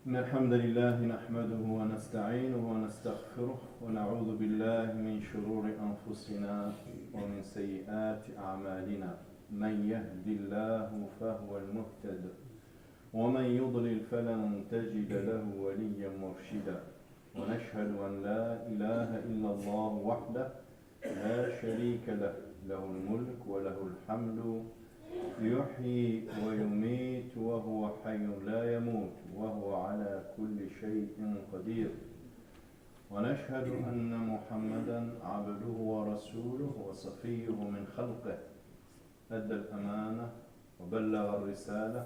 إن الحمد لله نحمده ونستعينه ونستغفره ونعوذ بالله من شرور أنفسنا ومن سيئات أعمالنا. من يهد الله فهو المهتد ومن يضلل فلن تجد له وليا مرشدا. ونشهد أن لا إله إلا الله وحده لا شريك له، له الملك وله الحمد يحيي ويميت وهو حي لا يموت وهو على كل شيء قدير. ونشهد أن محمدا عبده ورسوله وصفيه من خلقه، أدى الأمانة وبلغ الرسالة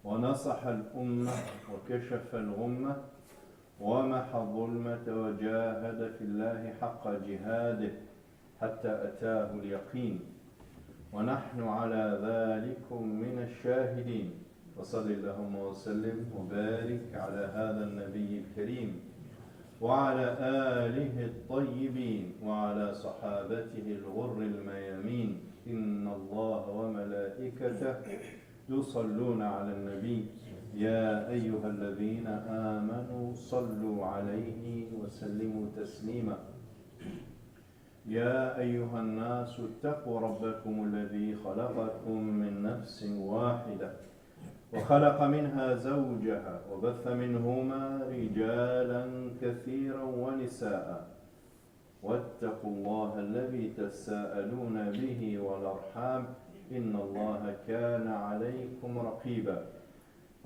ونصح الأمة وكشف الغمة ومحى الظلمة وجاهد في الله حق جهاده حتى أتاه اليقين. ونحن على ذلك من الشاهدين. وصل اللهم وسلم وبارك على هذا النبي الكريم وعلى آله الطيبين وعلى صحابته الغر الميامين. إن الله وملائكته يصلون على النبي يا أيها الذين آمنوا صلوا عليه وسلموا تسليما. يا أيها الناس اتقوا ربكم الذي خلقكم من نفس واحدة وخلق منها زوجها وبث منهما رجالا كثيرا ونساء. واتقوا الله الذي تساءلون به والأرحام إن الله كان عليكم رقيبا.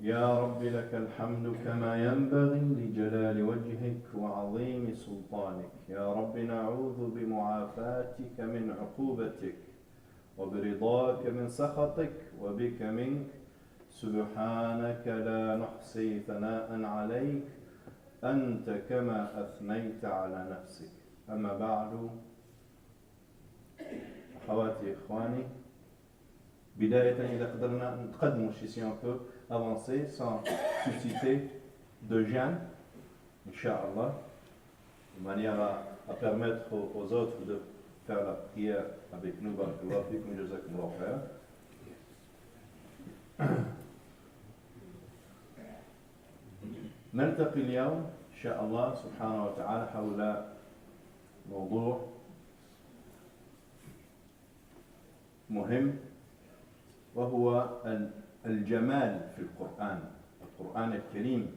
يا رب لك الحمد كما ينبغي لجلال وجهك وعظيم سلطانك. يا رب نعوذ بمعافاتك من عقوبتك وبرضاك من سخطك وبك منك. سبحانك لا نحصي ثناء عليك أنت كما أثنيت على نفسك. أما بعد، أخواتي إخواني، بداية إذا قدرنا نتقدم si on peut avancer sans susciter de gêne, Inch'Allah, de manière à permettre aux autres de faire la prière avec nous. Barakallahu fikum, jazakumullahu khairan. نلتقي اليوم إن شاء الله سبحانه وتعالى حول موضوع مهم، وهو الجمال في القرآن الكريم.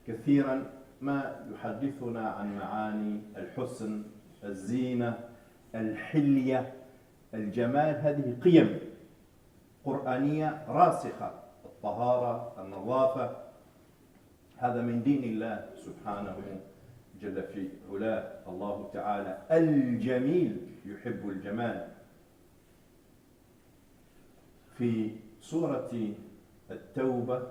كثيرا ما يحدثنا عن معاني الحسن، الزينة، الحلية، الجمال. هذه قيم قرآنية راسخة. الطهارة، النظافة، هذا من دين الله سبحانه جل في علاه. الله تعالى الجميل يحب الجمال. في سورة التوبة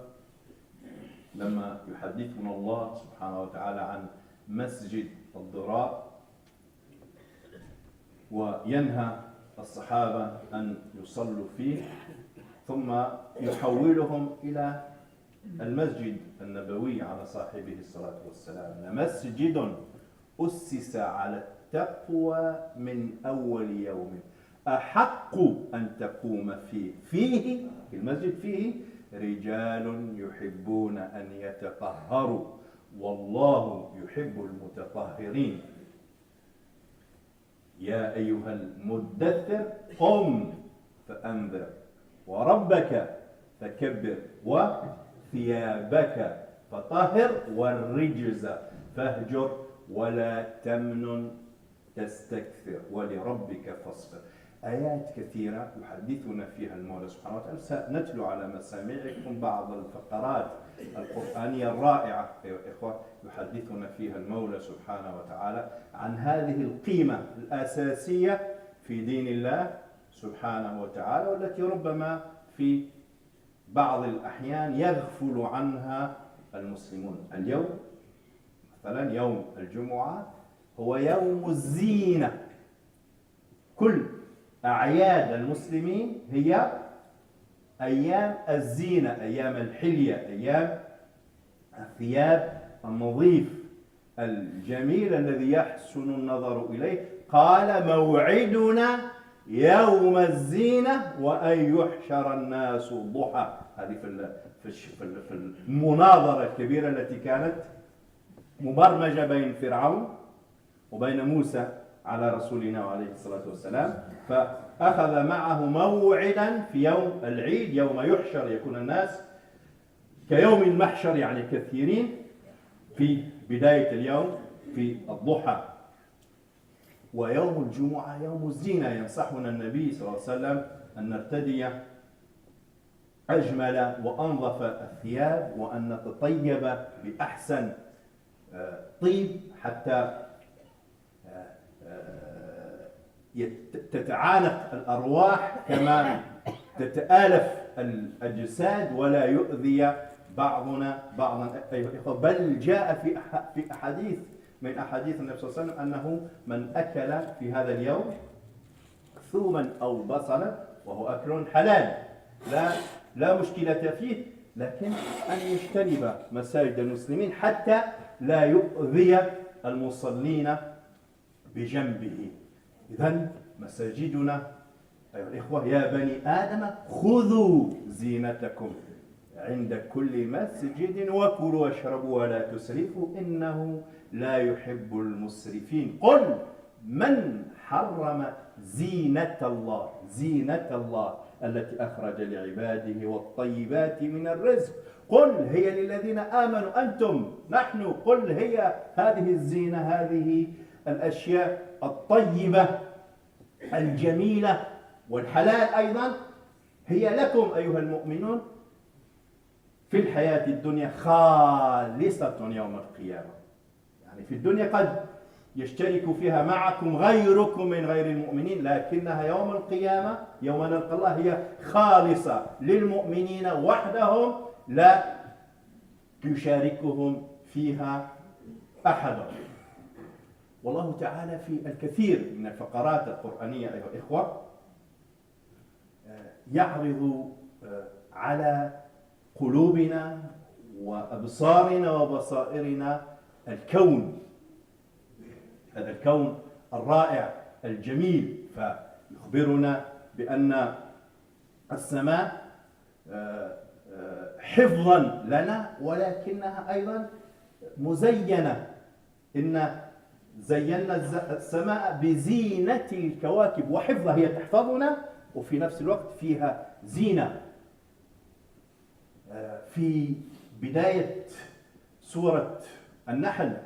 لما يحدثنا الله سبحانه وتعالى عن مسجد الضرار وينهى الصحابة أن يصلوا فيه، ثم يحولهم إلى المسجد النبوي على صاحبه الصلاة والسلام. لمسجد أسس على التقوى من أول يوم أحق أن تقوم فيه المسجد فيه رجال يحبون أن يتطهروا والله يحب المتطهرين. يا أيها المدثر قم فأنذر وربك فكبر وثيابك فطهر والرجز فاهجر ولا تمنن تستكثر ولربك فاصبر. آيات كثيرة يحدثنا فيها المولى سبحانه وتعالى. سنتلو على مسامعكم بعض الفقرات القرآنية الرائعة يا إخوة، يحدثنا فيها المولى سبحانه وتعالى عن هذه القيمة الأساسية في دين الله سبحانه وتعالى، والتي ربما في بعض الأحيان يغفل عنها المسلمون. اليوم مثلا يوم الجمعة هو يوم الزينة. كل أعياد المسلمين هي أيام الزينة، أيام الحلية، أيام الثياب النظيف الجميل الذي يحسن النظر إليه. قال موعدنا يوم الزينة وأن يحشر الناس ضحى. هذه في المناظرة الكبيرة التي كانت مبرمجة بين فرعون وبين موسى على رسولنا عليه الصلاة والسلام. فأخذ معه موعدا في يوم العيد، يوم يحشر، يكون الناس كيوم المحشر يعني كثيرين، في بداية اليوم في الضحى. ويوم الجمعة يوم الزينة، ينصحنا النبي صلى الله عليه وسلم أن نرتدي أجمل وأنظف الثياب، وأن نتطيب بأحسن طيب حتى تتعانق الأرواح كما تتآلف الأجساد، ولا يؤذي بعضنا بعضا أيها الإخوة. بل جاء في أحاديث من أحاديث النبي صلى الله عليه وسلم أنه من أكل في هذا اليوم ثوما أو بصلا وهو أكل حلال لا مشكلة فيه، لكن أن يجتنب مساجد المسلمين حتى لا يؤذي المصلين بجنبه. إذن مساجدنا أيها الإخوة، يا بني آدم خذوا زينتكم عند كل مسجد وكلوا واشربوا ولا تسرفوا إنه لا يحب المسرفين. قل من حرم زينة الله التي أخرج لعباده والطيبات من الرزق. قل هي للذين آمنوا أنتم نحن. قل هي هذه الزينة، هذه الأشياء الطيبة الجميلة والحلال أيضا، هي لكم أيها المؤمنون في الحياة الدنيا خالصة يوم القيامة. يعني في الدنيا قد يشترك فيها معكم غيركم من غير المؤمنين، لكنها يوم القيامة يوم نلقى الله هي خالصة للمؤمنين وحدهم، لا يشاركهم فيها أحد. والله تعالى في الكثير من الفقرات القرآنية أيها الإخوة يعرض على قلوبنا وأبصارنا وبصائرنا الكون، هذا الكون الرائع الجميل. فيخبرنا بأن السماء حفظا لنا، ولكنها أيضا مزينة. إن زينا السماء بزينة الكواكب وحفظها، هي تحفظنا وفي نفس الوقت فيها زينة. في بداية سورة النحل: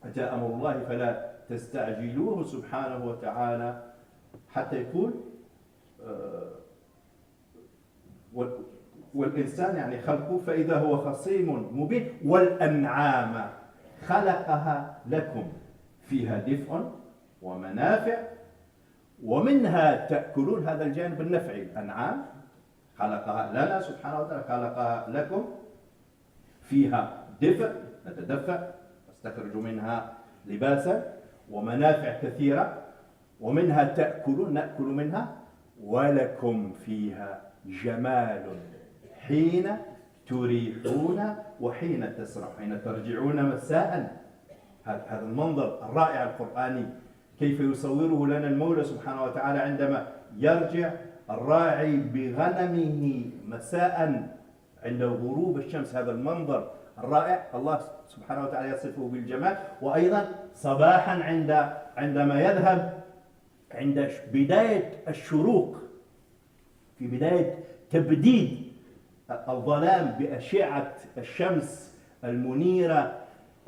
أتى أمر الله فلا تستعجلوه سبحانه وتعالى، حتى يقول والإنسان يعني خلقه فإذا هو خصيم مبين والأنعام خلقها لكم فيها دفء ومنافع ومنها تأكلون. هذا الجانب النفعي، الأنعام خلقها لنا سبحانه وتعالى، خلقها لكم فيها دفء نتدفأ نستخرج منها لباسا، ومنافع كثيرة، ومنها تأكلون نأكل منها، ولكم فيها جمال حين تريحون وحين تسرحون، حين ترجعون مساء. هذا المنظر الرائع القرآني كيف يصوره لنا المولى سبحانه وتعالى عندما يرجع الراعي بغنمه مساء عند غروب الشمس. هذا المنظر الرائع الله سبحانه وتعالى يصفه بالجمال. وأيضا صباحا عندما يذهب عند بداية الشروق، في بداية تبديد الظلام بأشعة الشمس المنيرة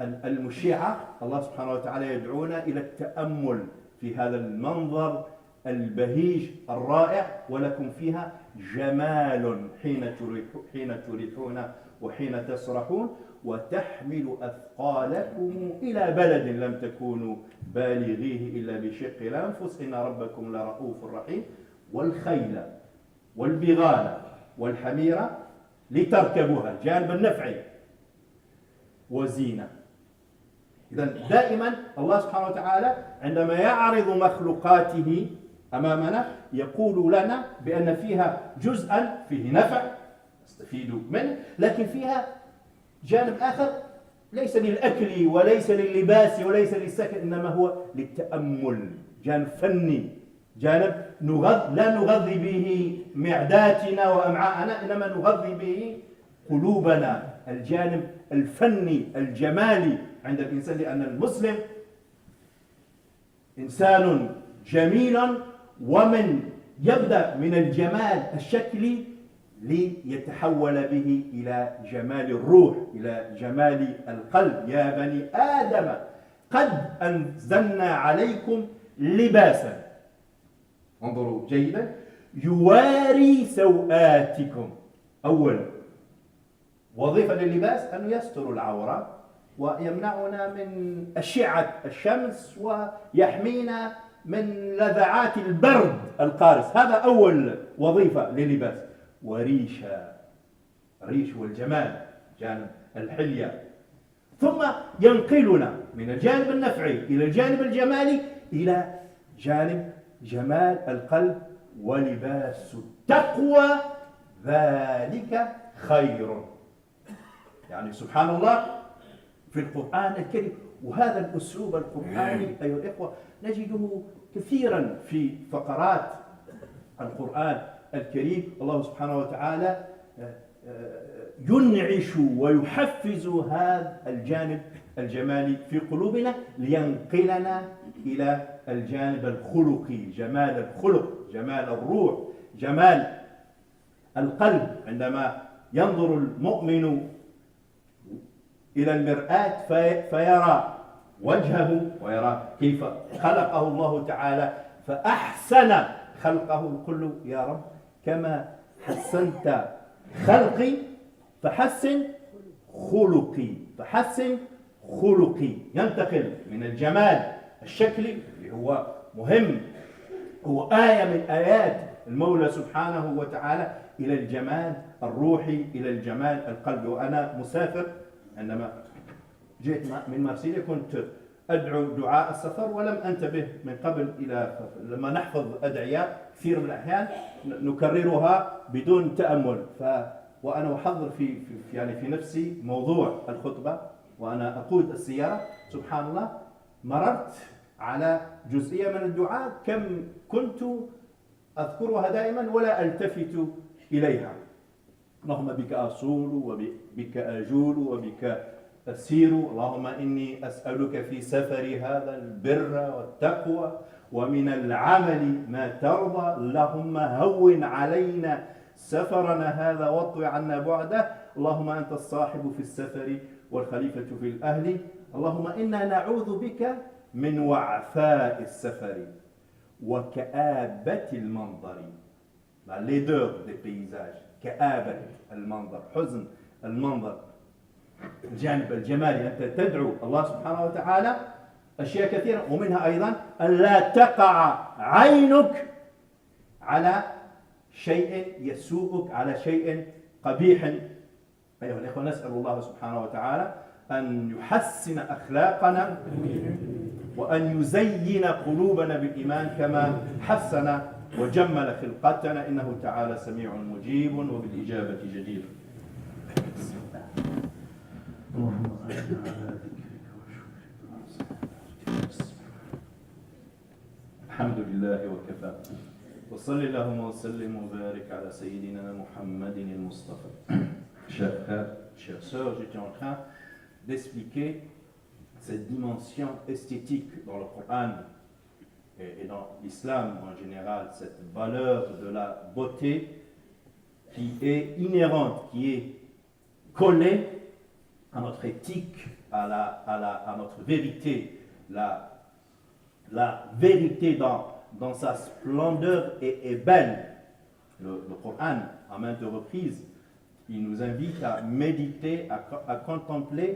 المشعة، الله سبحانه وتعالى يدعونا إلى التأمل في هذا المنظر البهيج الرائع. ولكم فيها جمال حين تريحون وحين تسرحون، وتحمل أثقالكم إلى بلد لم تكونوا بالغيه إلا بشق الأنفس إن ربكم لرؤوف رحيم. والخيل والبغال والحمير لتركبوها، الجانب النفعي وزينة. إذن دائما الله سبحانه وتعالى عندما يعرض مخلوقاته أمامنا يقول لنا بأن فيها جزءا فيه نفع نستفيد منه، لكن فيها جانب آخر ليس للأكل وليس لللباس وليس للسكن، إنما هو للتأمل، جانب فني جانب لا نغذي به معداتنا وأمعاءنا، إنما نغذي به قلوبنا، الجانب الفني الجمالي عند الإنسان، لأن المسلم إنسان جميل، ومن يبدأ من الجمال الشكلي ليتحول به إلى جمال الروح، إلى جمال القلب. يا بني آدم قد أنزلنا عليكم لباسا، انظروا جيدا، يواري سوآتكم. أول وظيفة لللباس أن يستر العورة ويمنعنا من أشعة الشمس ويحمينا من لذعات البرد القارس. هذا أول وظيفة لللباس. الريش والجمال، جانب الحلية. ثم ينقلنا من الجانب النفعي إلى الجانب الجمالي إلى جانب جمال القلب. ولباس التقوى ذلك خير. يعني سبحان الله في القرآن الكريم، وهذا الأسلوب القرآني أيها الإخوة نجده كثيرا في فقرات القرآن الكريم. الله سبحانه وتعالى ينعش ويحفز هذا الجانب الجمالي في قلوبنا لينقلنا إلى الجانب الخلقي، جمال الخلق، جمال الروح، جمال القلب. عندما ينظر المؤمن إلى المرآة فيرى وجهه ويرى كيف خلقه الله تعالى، فأحسن خلقه الكل. يا رب كما حسنت خلقي فحسن خلقي، فحسن خلقي. ينتقل من الجمال الشكلي اللي هو مهم، هو آية من آيات المولى سبحانه وتعالى، إلى الجمال الروحي، إلى الجمال القلبي. وأنا مسافر، عندما جئت من مارسيليا كنت أدعو دعاء السفر ولم أنتبه من قبل إلى لما نحفظ أدعية كثير من الأحيان نكررها بدون تأمل. وأنا أحضر في نفسي موضوع الخطبة وأنا أقود السيارة، سبحان الله مررت على جزئية من الدعاء كم كنت أذكرها دائما ولا ألتفت إليها. اللهم بك أصول وبك أجول وبك أسير، اللهم إني أسألك في سفري هذا البر والتقوى ومن العمل ما ترضى، اللهم هون علينا سفرنا هذا واطوي عنا بعده، اللهم أنت الصاحب في السفر والخليفة في الأهل، اللهم إنا نعوذ بك من وعثاء السفر وكآبة المنظر. la laideur des paysages، كآبة المنظر، حزن المنظر، الجانب الجمالي. أنت تدعو الله سبحانه وتعالى أشياء كثيرة، ومنها أيضا أن لا تقع عينك على شيء يسوءك، على شيء قبيح. أيها الإخوة نسأل الله سبحانه وتعالى أن يحسن أخلاقنا وأن يزين قلوبنا بالإيمان كما حسن وجمل خلقتنا، إنه تعالى سميع مجيب وبالإجابة جدير. اللهم أعنا على ذكرك وشكرك. الحمد لله وكفى، وصل اللهم وسلم وبارك على سيدنا محمد المصطفى. Chers frères, chères sœurs, j'étais en train d'expliquer cette dimension esthétique dans le Coran et dans l'islam en général, cette valeur de la beauté qui est inhérente, qui est collée à notre éthique, à notre vérité. La vérité dans sa splendeur est belle. Le Coran, à maintes reprises, il nous invite à méditer, à contempler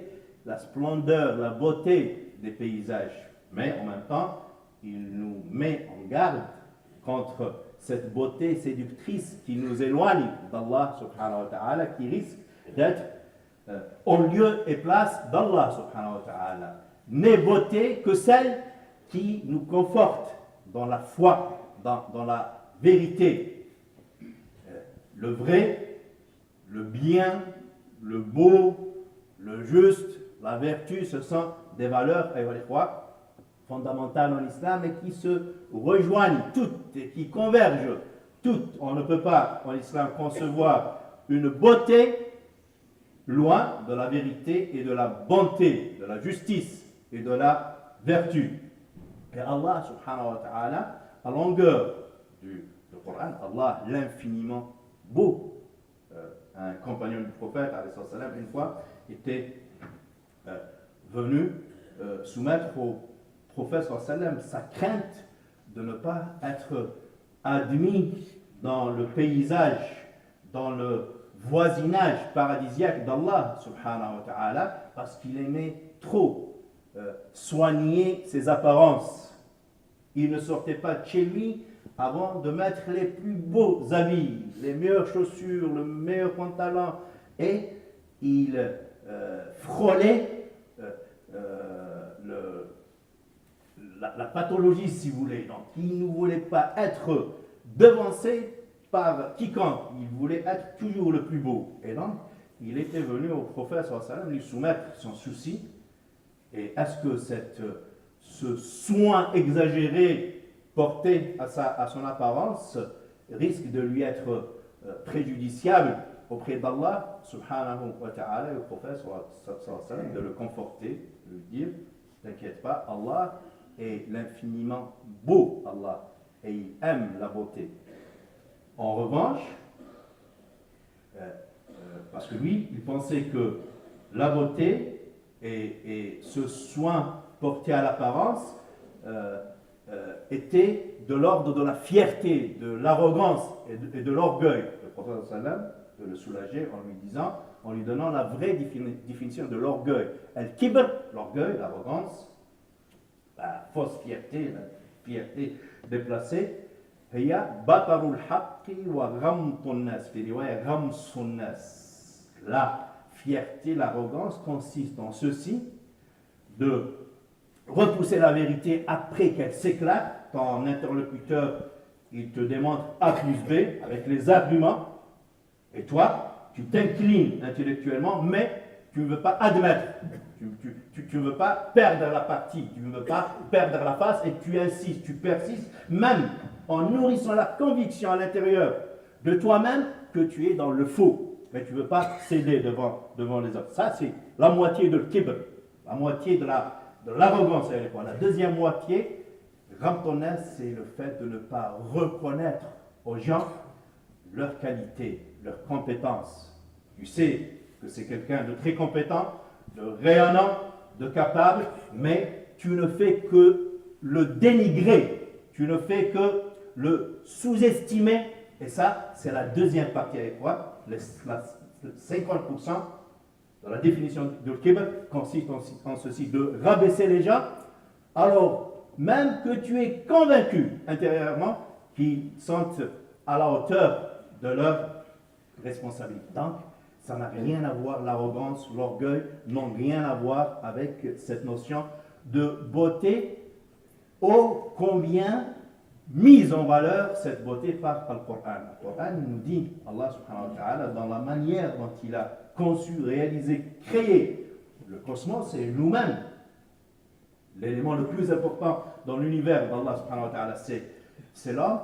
la splendeur, la beauté des paysages. Mais en même temps, il nous met en garde contre cette beauté séductrice qui nous éloigne d'Allah subhanahu wa ta'ala, qui risque d'être au lieu et place d'Allah subhanahu wa ta'ala. N'est beauté que celle qui nous conforte dans la foi, dans la vérité. Le vrai, le bien, le beau, le juste, la vertu, ce sont des valeurs fondamentales en islam et qui se rejoignent toutes et qui convergent toutes. On ne peut pas en islam concevoir une beauté loin de la vérité et de la bonté, de la justice et de la vertu. Et Allah subhanahu wa ta'ala, à longueur du Coran, Allah l'infiniment beau, un compagnon du prophète, une fois, était venu soumettre au prophète sa crainte de ne pas être admis dans le paysage, dans le voisinage paradisiaque d'Allah subhanahu wa ta'ala, parce qu'il aimait trop soigner ses apparences. Il ne sortait pas de chez lui avant de mettre les plus beaux habits, les meilleures chaussures, le meilleur pantalon, et il frôlait la pathologie, si vous voulez. Donc, il ne voulait pas être devancé par quiconque, il voulait être toujours le plus beau. Et donc, il était venu au prophète lui soumettre son souci. Et est-ce que ce soin exagéré porté à son apparence risque de lui être préjudiciable auprès d'Allah subhanahu wa ta'ala, et le prophète de le conforter, de lui dire, t'inquiète pas, Allah est l'infiniment beau, Allah, et il aime la beauté. En revanche, parce que lui, il pensait que la beauté et ce soin porté à l'apparence était de l'ordre de la fierté, de l'arrogance et de l'orgueil. Le prophète sallam de le soulager en lui donnant la vraie définition de l'orgueil. Al-kibr, l'orgueil, l'arrogance, la fausse fierté, la fierté déplacée. هي بطر الحق وغمط الناس في رواية غمص الناس. La fierté, l'arrogance consiste en ceci, de repousser la vérité après qu'elle s'éclate. Ton interlocuteur, il te démontre A plus B avec les arguments, et toi, tu t'inclines intellectuellement, mais tu ne veux pas admettre, tu ne veux pas perdre la partie, tu ne veux pas perdre la face, et tu insistes, tu persistes, même en nourrissant la conviction à l'intérieur de toi-même que tu es dans le faux, mais tu ne veux pas céder devant les autres. Ça, c'est la moitié de l'kibr, la moitié de l'arrogance. La deuxième moitié, Ramtones, c'est le fait de ne pas reconnaître aux gens leurs qualités, leurs compétences. Tu sais que c'est quelqu'un de très compétent, de rayonnant, de capable, mais tu ne fais que le dénigrer, tu ne fais que le sous-estimer, et ça, c'est la deuxième partie avec quoi 50% de la définition de l'kibr consiste en ceci, de rabaisser les gens, alors même que tu es convaincu intérieurement qu'ils sont à la hauteur de leur responsabilité. Donc, ça n'a rien à voir, l'arrogance, l'orgueil n'ont rien à voir avec cette notion de beauté, ô combien mise en valeur cette beauté par le Coran. Le Coran nous dit, Allah subhanahu wa ta'ala, dans la manière dont il a conçu, réalisé, créé le cosmos et nous-mêmes, l'élément le plus important dans l'univers d'Allah subhanahu wa ta'ala, c'est l'homme.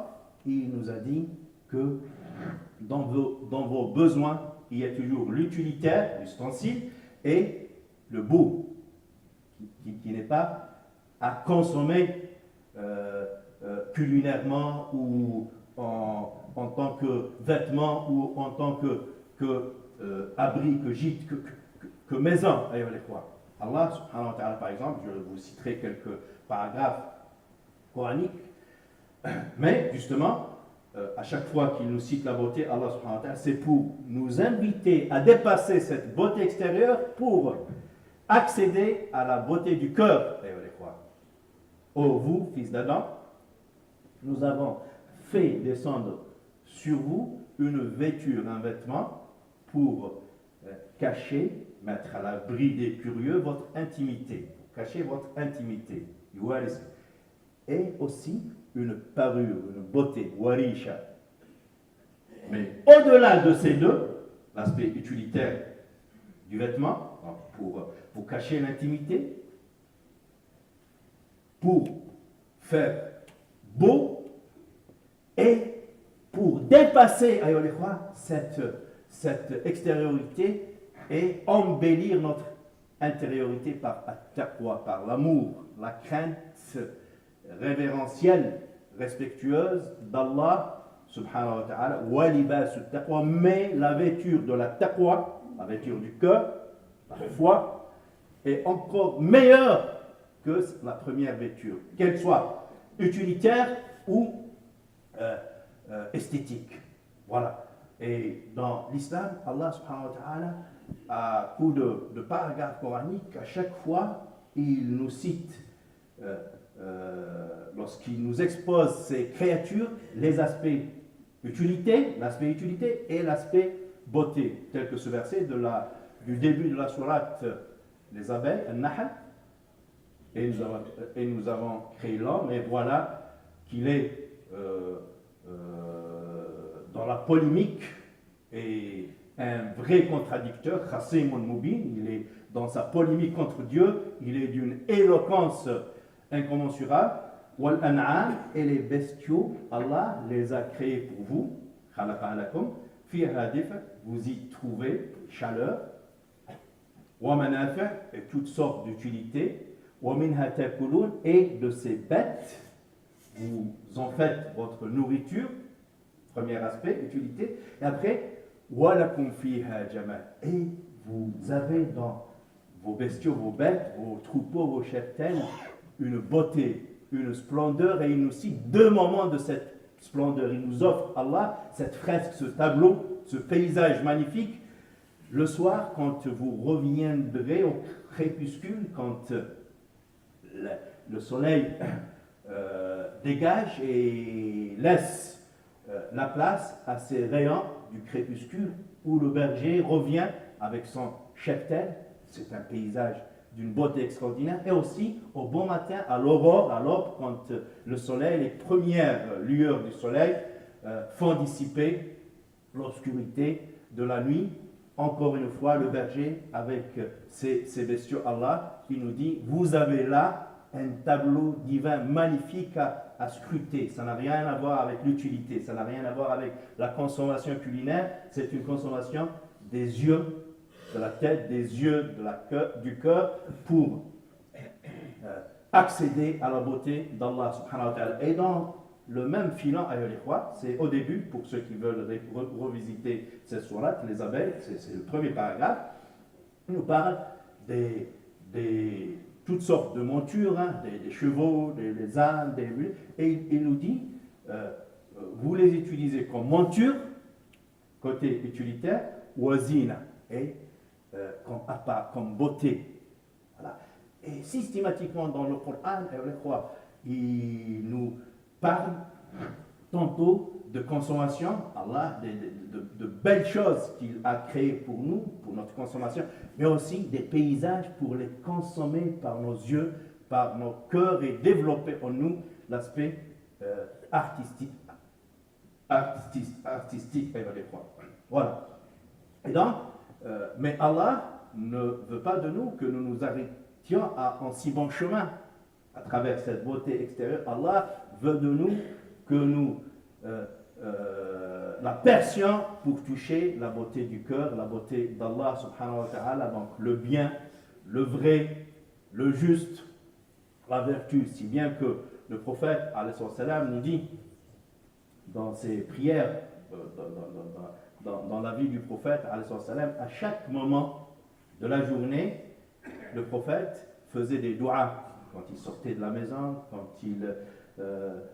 Il nous a dit que dans vos besoins, il y a toujours l'utilitaire, l'ustensile, et le beau, qui n'est pas à consommer culinairement ou en tant que vêtement ou en tant que abri, que gîte, que maison. Allah subhanahu wa ta'ala, par exemple, je vous citerai quelques paragraphes coraniques, mais justement, à chaque fois qu'il nous cite la beauté, Allah subhanahu wa ta'ala, c'est pour nous inviter à dépasser cette beauté extérieure pour accéder à la beauté du cœur. Ô vous, fils d'Adam, nous avons fait descendre sur vous une vêture, un vêtement, pour cacher, mettre à l'abri des curieux votre intimité, cacher votre intimité, et aussi une parure, une beauté, warisha. Mais au-delà de ces deux, l'aspect utilitaire du vêtement, pour cacher l'intimité, pour faire beau et pour dépasser cette extériorité et embellir notre intériorité par at-taqwa, par l'amour, la crainte révérentielle, respectueuse d'Allah subhanahu wa ta'ala, wa libasu taqwa, mais la vêture de la taqwa, la vêture du cœur, la foi, est encore meilleure que la première vêture, qu'elle soit utilitaire ou esthétique. Voilà. Et dans l'islam, Allah subhanahu wa ta'ala, à coup de paragraphes coraniques, à chaque fois, il nous cite, lorsqu'il nous expose ces créatures, les aspects l'aspect utilité et l'aspect beauté, tel que ce verset du début de la sourate les abeilles, An-Nahl, et nous avons créé l'homme, et voilà qu'il est dans la polémique et un vrai contradicteur, Khasimun Mubin, il est dans sa polémique contre Dieu, il est d'une éloquence incommensurable. Wal an'am, et les bestiaux, Allah les a créés pour vous, khalaqa lakum, fiha dif'a, vous y trouvez chaleur, wa manafi', et toutes sortes d'utilités, wa minha takulun, et de ces bêtes, vous en faites votre nourriture, premier aspect, utilité, et après, wa lakum fiha jamal, et vous avez dans vos bestiaux, vos bêtes, vos troupeaux, vos cheptels, une beauté, une splendeur, et il nous cite deux moments de cette splendeur. Il nous offre, Allah, cette fresque, ce tableau, ce paysage magnifique, le soir, quand vous reviendrez au crépuscule, quand le soleil dégage et laisse la place à ces rayons du crépuscule, où le berger revient avec son cheptel. C'est un paysage d'une beauté extraordinaire, et aussi au bon matin, à l'aurore, à l'aube, quand le soleil, les premières lueurs du soleil font dissiper l'obscurité de la nuit. Encore une fois, le berger, avec ses bestiaux, Allah, qui nous dit, vous avez là un tableau divin magnifique à scruter. Ça n'a rien à voir avec l'utilité, ça n'a rien à voir avec la consommation culinaire, c'est une consommation des yeux, de la tête, des yeux, du cœur, pour accéder à la beauté d'Allah subhanahu wa ta'ala. Et dans le même filant, c'est au début, pour ceux qui veulent revisiter cette sourate, les abeilles, c'est le premier paragraphe, il nous parle des toutes sortes de montures, des chevaux, des ânes, et il nous dit, vous les utilisez comme monture, côté utilitaire, wazina, et comme beauté. Voilà. Et systématiquement dans le Coran, il nous parle tantôt de consommation, Allah, de belles choses qu'il a créées pour nous, pour notre consommation, mais aussi des paysages pour les consommer par nos yeux, par nos cœurs, et développer en nous l'aspect artistique. Voilà. Et donc, mais Allah ne veut pas de nous que nous nous arrêtions en si bon chemin à travers cette beauté extérieure. Allah veut de nous que nous la percions pour toucher la beauté du cœur, la beauté d'Allah subhanahu wa ta'ala, donc le bien, le vrai, le juste, la vertu, si bien que le prophète alayhi salam nous dit dans ses prières, dans la vie du prophète, à chaque moment de la journée, le prophète faisait des doigts quand il sortait de la maison, quand il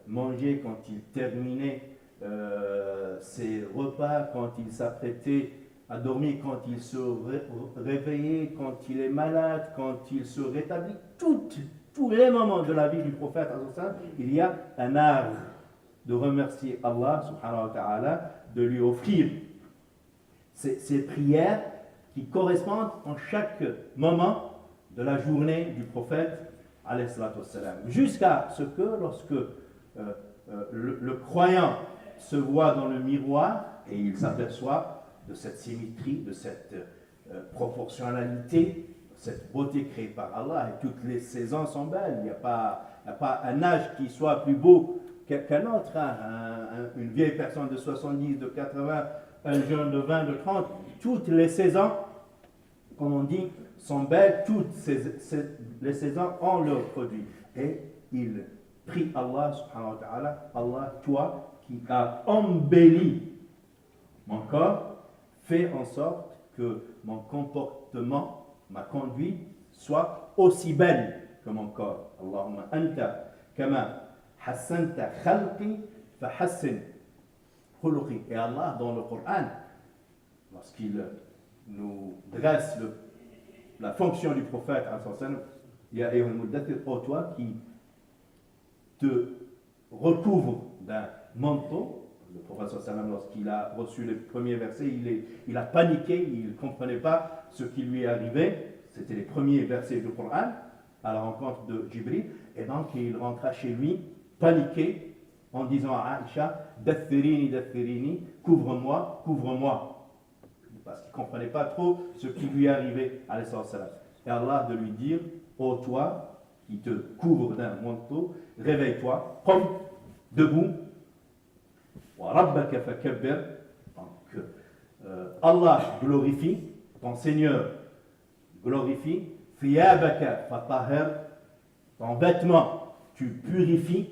mangeait, quand il terminait ses repas, quand il s'apprêtait à dormir, quand il se réveillait, quand il est malade, quand il se rétablit. Tous les moments de la vie du prophète, il y a un art de remercier Allah subhanahu wa ta'ala, de lui offrir ces prières qui correspondent en chaque moment de la journée du prophète alayhi salatu wassalam. Jusqu'à ce que lorsque le croyant se voit dans le miroir et il s'aperçoit de cette symétrie, de cette proportionnalité, cette beauté créée par Allah, et toutes les saisons sont belles, il n'y a pas un âge qui soit plus beau qu'un autre. Une vieille personne de 70, de 80, un jeune de 20, de 30, toutes les saisons, comme on dit, sont belles, toutes les saisons ont leur produit. Et il prie Allah subhanahu wa ta'ala, Allah, toi qui as embelli mon corps, fais en sorte que mon comportement, ma conduite soit aussi belle que mon corps. Allahumma anta kama hassanta khalqi fa hassin khuluqi. Et Allah, dans le Coran, lorsqu'il nous dresse la fonction du prophète, Ya ayyuhal muddaththir, ô toi qui te recouvre d'un manteau. Le prophète sallam, lorsqu'il a reçu les premiers versets, il a paniqué, il ne comprenait pas ce qui lui est arrivé. C'était les premiers versets du Coran à la rencontre de Jibril. Et donc il rentra chez lui, paniqué, en disant à Aïcha, Dathirini, Dathirini, couvre-moi, couvre-moi. Parce qu'il ne comprenait pas trop ce qui lui arrivait, alayhi salam. Et Allah de lui dire, ô toi qui te couvre d'un manteau, réveille-toi, comme debout. Wa rabbaka fakabbir. Donc Allah glorifie, ton Seigneur glorifie. Thiyabaka fatahhir, ton vêtement tu purifies.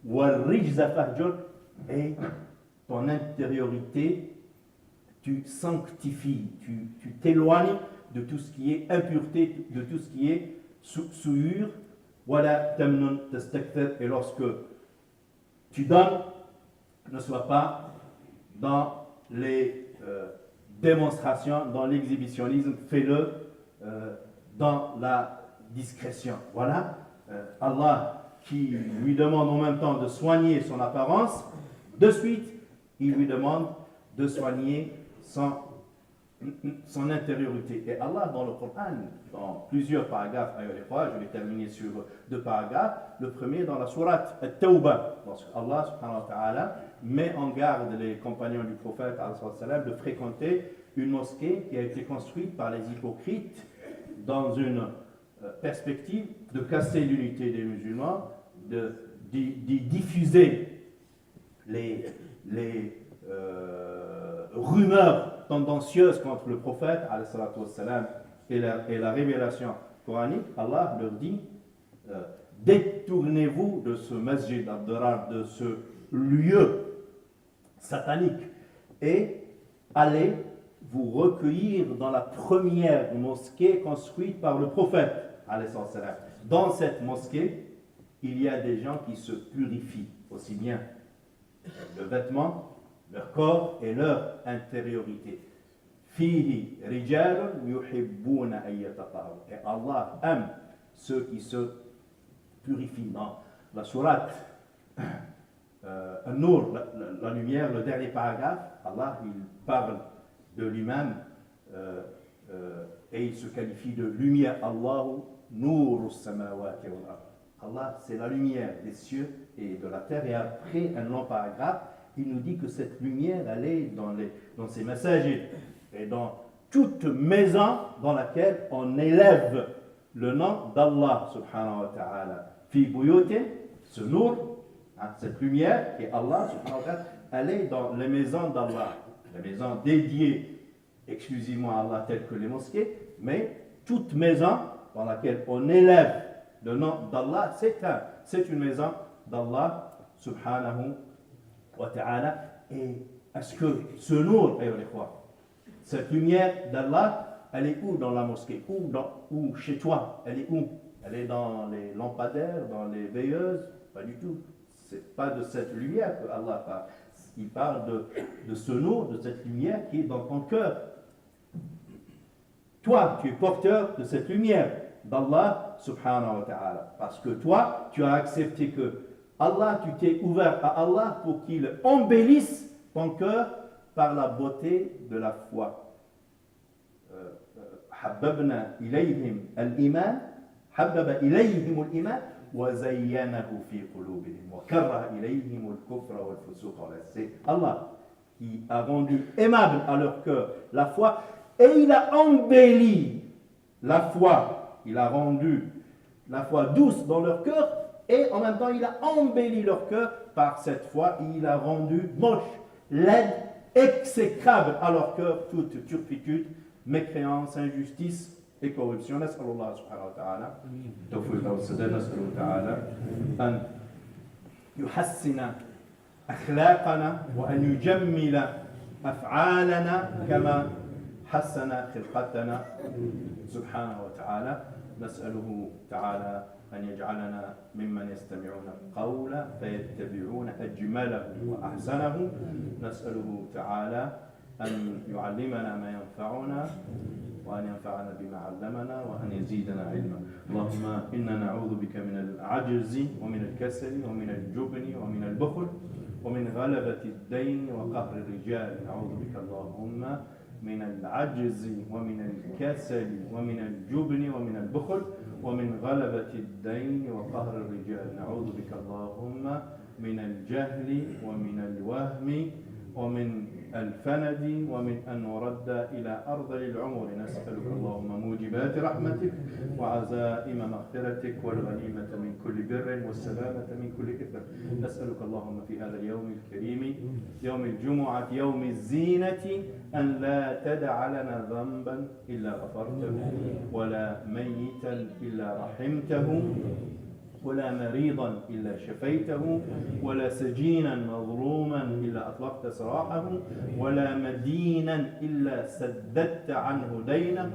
Wa rijza fahjur, et ton intériorité tu sanctifies, tu t'éloignes de tout ce qui est impureté, de tout ce qui est souillure. Wala tamnun tastakthir, et lorsque tu donnes, ne sois pas dans les démonstrations, dans l'exhibitionnisme, fais-le dans la discrétion. Voilà, Allah qui lui demande en même temps de soigner son apparence, de suite, il lui demande de soigner son intériorité. Et Allah, dans le Coran, dans plusieurs paragraphes, je vais terminer sur 2 paragraphes. Le premier, dans la sourate At-Tawbah, lorsque Allah subhanahu wa ta'ala met en garde les compagnons du prophète de fréquenter une mosquée qui a été construite par les hypocrites dans une perspective de casser l'unité des musulmans, de diffuser les rumeurs tendancieuses contre le prophète et la révélation coranique. Allah leur dit, détournez-vous de ce masjid ad-Dirar, de ce lieu satanique, et allez vous recueillir dans la première mosquée construite par le prophète. Dans cette mosquée, il y a des gens qui se purifient, aussi bien le vêtement, leur corps et leur intériorité. Fihi rijalun yuhibbuna an yatatahharu. Et Allah aime ceux qui se purifient. Dans la sourate An-Nur, la lumière, le dernier paragraphe, Allah il parle de lui-même et il se qualifie de lumière. Allahu nuru samawati wal ard. Allah, c'est la lumière des cieux et de la terre. Et après un long paragraphe, il nous dit que cette lumière, elle est dans ses messagers et dans toute maison dans laquelle on élève le nom d'Allah subhanahu wa ta'ala. Fi buyutin, ce nur, cette lumière qui est Allah subhanahu wa ta'ala, elle est dans les maisons d'Allah, les maisons dédiées exclusivement à Allah telles que les mosquées, mais toute maison dans laquelle on élève le nom d'Allah, c'est une maison d'Allah subhanahu wa ta'ala. Et est-ce que ce nur, cette lumière d'Allah, elle est où dans la mosquée, ou chez toi, elle est où? Elle est dans les lampadaires, dans les veilleuses? Pas du tout. C'est pas de cette lumière que Allah parle. Il parle de ce nur, de cette lumière qui est dans ton cœur. Toi, tu es porteur de cette lumière d'Allah subhanahu wa ta'ala. Parce que toi, tu as accepté que Allah, tu t'es ouvert à Allah pour qu'il embellisse ton cœur par la beauté de la foi. Habbabna ilayhim al-iman, habbaba ilayhim al-iman, wa zayyanahu fi qulubihim, wa karraha ilayhim al-kufra wal-fusuq wal-'isyan. C'est Allah qui a rendu aimable à leur cœur la foi, et il a embelli la foi. Il a rendu la foi douce dans leur cœur et en même temps il a embelli leur cœur par cette foi, il a rendu moche, laide, exécrable à leur cœur toute turpitude, mécréance, injustice et corruption. نسأل الله سبحانه وتعالى التوفيق والسداد. نسأله تعالى أن يحسن أخلاقنا وأن يجمل أفعالنا كما حسن خلقتنا سبحانه وتعالى. نسأله تعالى أن يجعلنا ممن يستمعون القول فيتبعون أجمله وأحسنه. نسأله تعالى أن يعلمنا ما ينفعنا وأن ينفعنا بما علمنا وأن يزيدنا علما. اللهم إنا نعوذ بك من العجز ومن الكسل ومن الجبن ومن البخل ومن غلبة الدين وقهر الرجال. نعوذ بك اللهم من العجز ومن الكسل ومن الجبن ومن البخل ومن غلبة الدين وقهر الرجال. نعوذ بك اللهم من الجهل ومن الوهم ومن الفند ومن أن نرد إلى أرض العمر. نسألك اللهم موجبات رحمتك وعزائم مغفرتك والغنيمة من كل بر والسلامة من كل إثم. نسألك اللهم في هذا اليوم الكريم يوم الجمعة يوم الزينة أن لا تدع لنا ذنبا إلا غفرته ولا ميتا إلا رحمته ولا مريضا إلا شفيته ولا سجينا مظلوما إلا أطلقت سراحه ولا مدينا إلا سددت عنه دينه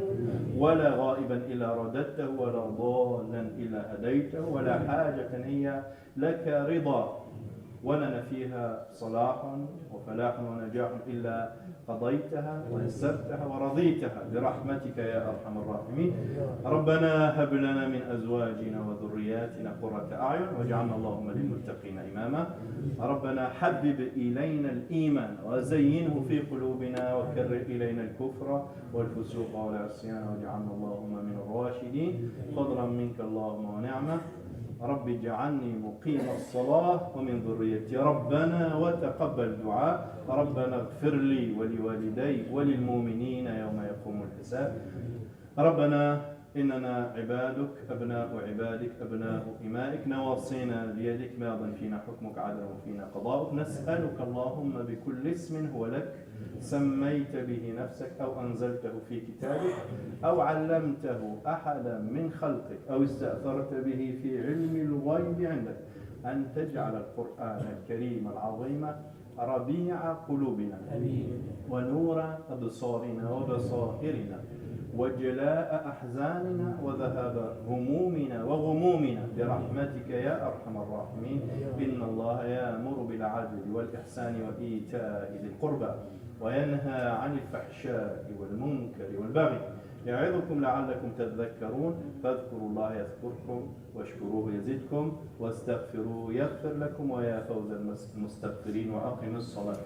ولا غائبا إلا رددته ولا ضالا إلا هديته ولا حاجة هي لك رضا ولنا فيها صلاح وفلاح ونجاح إلا قضيتها ويسرتها ورضيتها برحمتك يا أرحم الراحمين. ربنا هب لنا من أزواجنا وذرياتنا قرة أعين واجعلنا اللهم للمتقين إماما. ربنا حبب إلينا الإيمان وزينه في قلوبنا وكرر إلينا الكفر والفسوق والعصيان واجعلنا اللهم من الراشدين فضلا منك اللهم ونعمة. رب اجعلني مقيم الصلاة ومن ذريتي ربنا وتقبل دعاء. ربنا اغفر لي ولوالدي وللمؤمنين يوم يقوم الحساب. ربنا إننا عبادك أبناء عبادك أبناء إمائك نواصينا بيدك ماض فينا حكمك عدل فينا قضاؤك. نسألك اللهم بكل اسم هو لك سميت به نفسك أو أنزلته في كتابك أو علمته أحدا من خلقك أو استأثرت به في علم الغيب عندك أن تجعل القرآن الكريم العظيم ربيع قلوبنا ونور أبصارنا وبصائرنا وجلاء أحزاننا وذهاب همومنا وغمومنا برحمتك يا أرحم الراحمين. إن الله يأمر بالعدل والإحسان وإيتاء ذي القربى وينهى عن الفحشاء والمنكر والبغي يعظكم لعلكم تذكرون. فاذكروا الله يذكركم واشكروه يزدكم واستغفروه يغفر لكم ويا فوز المستغفرين. وأقم الصلاة.